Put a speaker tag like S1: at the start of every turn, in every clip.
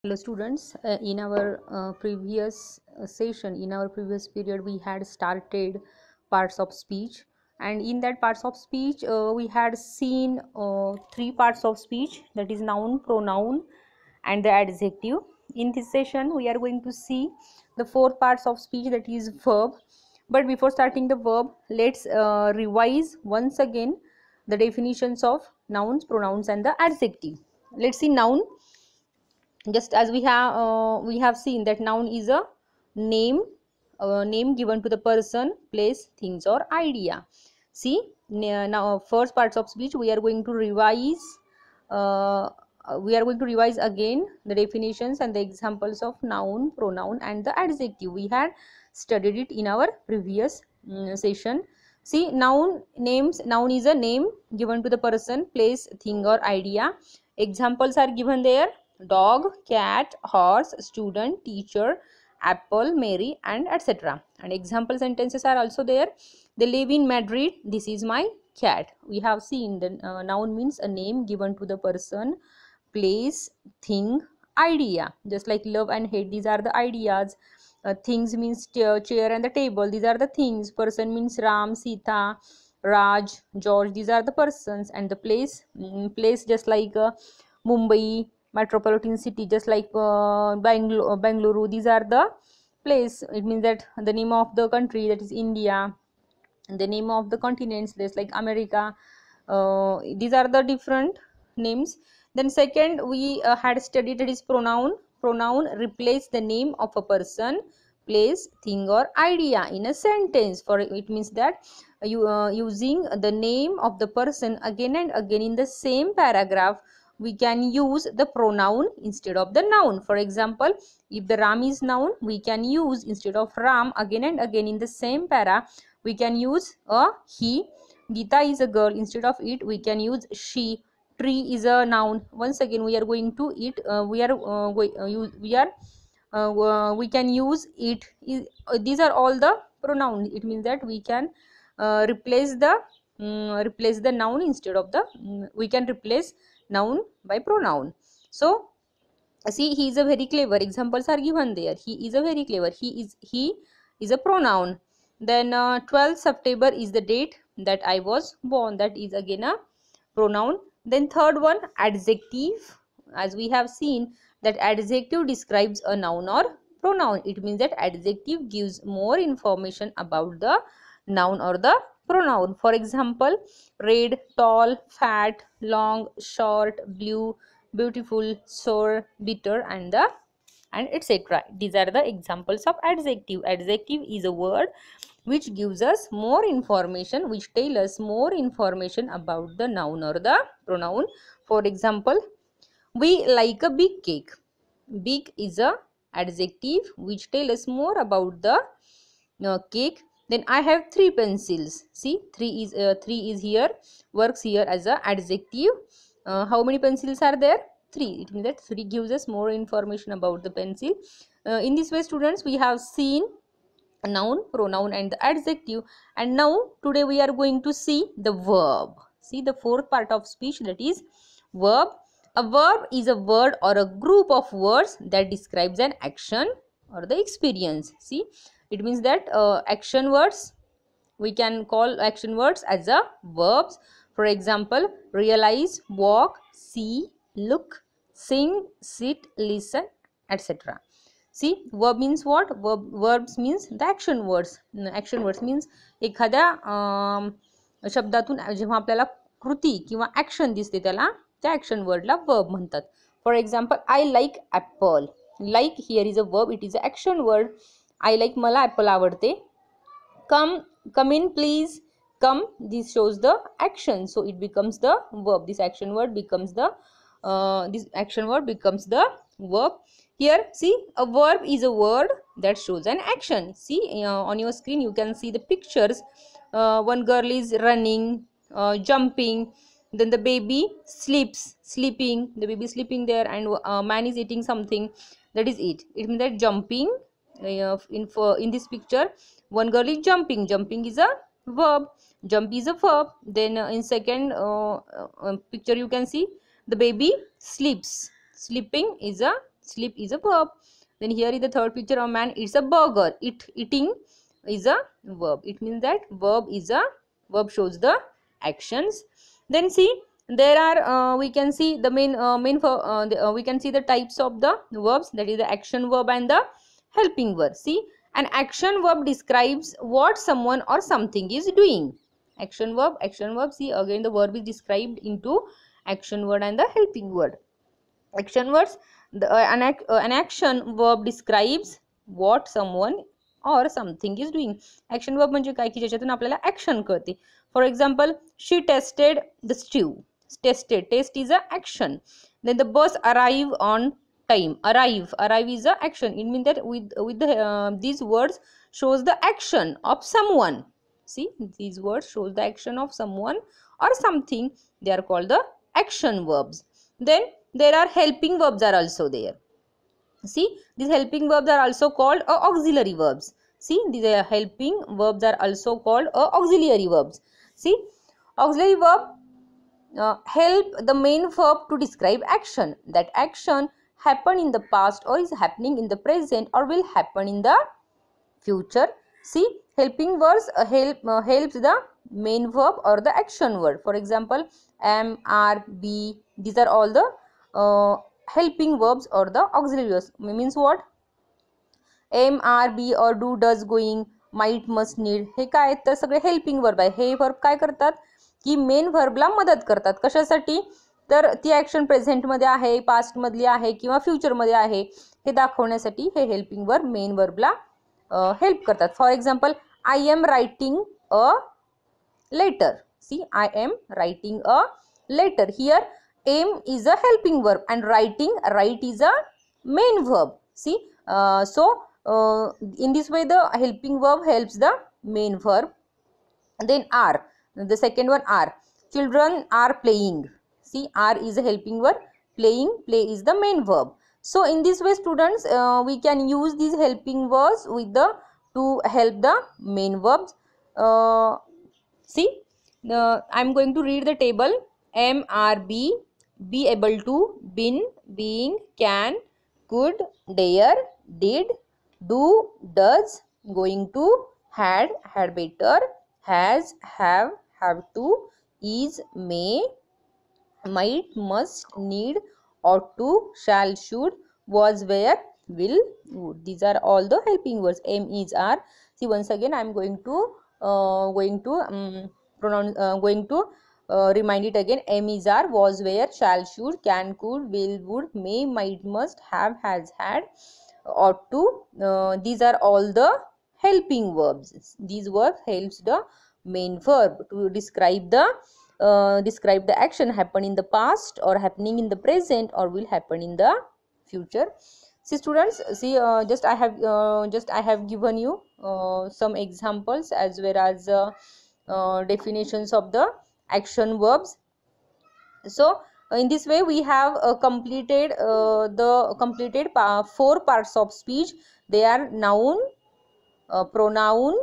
S1: Hello students, in our previous session, in our previous period, we had started parts of speech, and in that parts of speech we had seen three parts of speech, that is noun, pronoun and the adjective. In this session we are going to see the fourth parts of speech, that is verb. But before starting the verb, let's revise once again the definitions of nouns, pronouns and the adjective. Let's see noun. Just as we have seen that noun is a name, name given to the person, place, things or idea. See, now first parts of speech we are going to revise, uh, again the definitions and the examples of noun, pronoun and the adjective. We had studied it in our previous session. See, noun is a name given to the person, place, thing or idea. Examples are given there: dog, cat, horse, student, teacher, apple, Mary and etc. And example sentences are also there: they live in Madrid, this is my cat. We have seen the noun means a name given to the person, place, thing, idea. Just like love and hate, these are the ideas. Things means chair and the table, these are the things. Person means Ram, Sita, Raj, George, these are the persons. And the place, place just like Mumbai, metropolitan city, just like Bangalore, these are the place. It means that the name of the country, that is India. And the name of the continents, just like America. These are the different names. Then second we had studied, that is pronoun. Pronoun replace the name of a person, place, thing or idea in a sentence. For it means that you using the name of the person again and again in the same paragraph, we can use the pronoun instead of the noun. For example, if the Ram is noun, we can use instead of Ram again and again in the same para, we can use a he. Gita is a girl, instead of it we can use she. Tree is a noun, once again we are going to it, we can use it. These are all the pronouns. It means that we can replace the noun instead of the we can replace noun by pronoun. So see, he is a very clever. Examples are given there. He is a very clever. He is a pronoun. Then 12th September is the date that I was born, that is again a pronoun. Then third one, adjective. As we have seen that adjective describes a noun or pronoun. It means that adjective gives more information about the noun or the pronoun. For example, red, tall, fat, long, short, blue, beautiful, sour, bitter and etc. These are the examples of adjective. Adjective is a word which gives us more information, which tell us more information about the noun or the pronoun. For example, we like a big cake. Big is a adjective which tell us more about the cake. Then I have three pencils. See, three is here, works here as a adjective. How many pencils are there? Three. It means that three gives us more information about the pencil. In this way, students, we have seen noun, pronoun and the adjective. And now today we are going to see the verb. See the fourth part of speech, that is verb. A verb is a word or a group of words that describes an action or the experience. See, it means that action words, we can call action words as a verbs. For example, realize, walk, see, look, sing, sit, listen, etc. See, verb means what? Verbs means the action words. Action words means एखाद्या शब्दातून जेव्हा आपल्याला कृती किंवा action दिसते त्याला त्या action वर्डला verb म्हणतात. For example, I like Apple. Like here is a verb, it is a action word. I like, मला ॲपल आवडते. come in please, come, this shows the action, so it becomes the verb. This action word becomes the verb. Here see, a verb is a word that shows an action. See, on your screen you can see the pictures. One girl is running, jumping, then the baby sleeping, the baby is sleeping there, and man is eating something, that is it. It means that jumping, in this picture one girl is jumping. Jumping is a verb. Jump is a verb. Then in second picture you can see the baby sleeps. Sleeping is a sleep is a verb. Then here is the third picture of man, it's a burger. Eating is a verb. It means that verb shows the actions. Then see, there are we can see the we can see the types of the verbs, that is the action verb and the helping verb. See, an action verb describes what someone or something is doing. Action verb. See, again the verb is described into action word and the helping word. Action words, an action verb describes what someone or something is doing. Action verb म्हणजे काय की ज्याच्यातून आपल्याला action कळते. For example, she tested the stew. Test is a action. Then the bus arrive on time. Arrive is a action. It means that with these words shows the action of someone. See, these words shows the action of someone or something. They are called the action verbs. Then there are helping verbs are also there. See, these helping verbs are also called auxiliary verbs. See, these helping verbs are also called auxiliary verbs. See, auxiliary verb help the main verb to describe action. That action happened in the past or is happening in the present or will happen in the future. See, helping verbs helps the main verb or the action word. For example, am, are, be. These are all the helping verbs or the auxiliary verbs. Means what? am, are, be or do, does, going, might, must, need. हे काय तर सगळे helping verb आहे. हे verb काय करतात की main वर्बला मदत करतात. कशासाठी? तर ती ॲक्शन प्रेझेंटमध्ये आहे, पास्टमधली आहे किंवा फ्युचरमध्ये आहे हे दाखवण्यासाठी हे हेल्पिंग वर्ब मेन वर्बला हेल्प करतात. For example, I am writing a letter. See, I am writing a letter. Here aim is a helping verb and write is a main verb. See, in this way the helping verb helps the main verb. Then are, the second one are. Children are playing. See, are is a helping verb, play is the main verb. So in this way students, we can use these helping verbs with the to help the main verbs. See, I am going to read the table. am, are, be able to, been, being, can, could, dare, did, do, does, going to, had better, has, have to, is, may, might, must, need, ought to, shall, should, was, were, will, would. These are all the helping words. am, is, are. See, once again I am going to remind it again. am, is, are, was, were, shall, should, can, could, will, would, may, might, must, have, has, had, ought to. These are all the helping verbs. These verbs helps the main verb to describe the action happen in the past or happening in the present or will happen in the future. See students, see, just I have given you some examples as well as definitions of the action verbs. So in this way we have completed 4 parts of speech. They are noun, pronoun,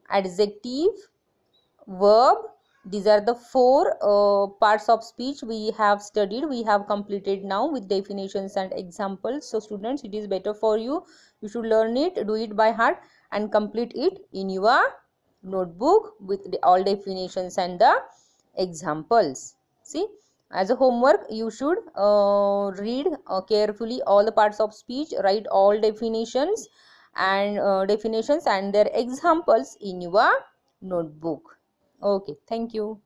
S1: adjective, verb. These are the 4 parts of speech we have studied, we have completed now with definitions and examples. So students, it is better for you, you should learn it, do it by heart and complete it in your notebook with all definitions and the examples. See, as a homework you should read carefully all the parts of speech, write all definitions and their examples in your notebook. Okay, thank you.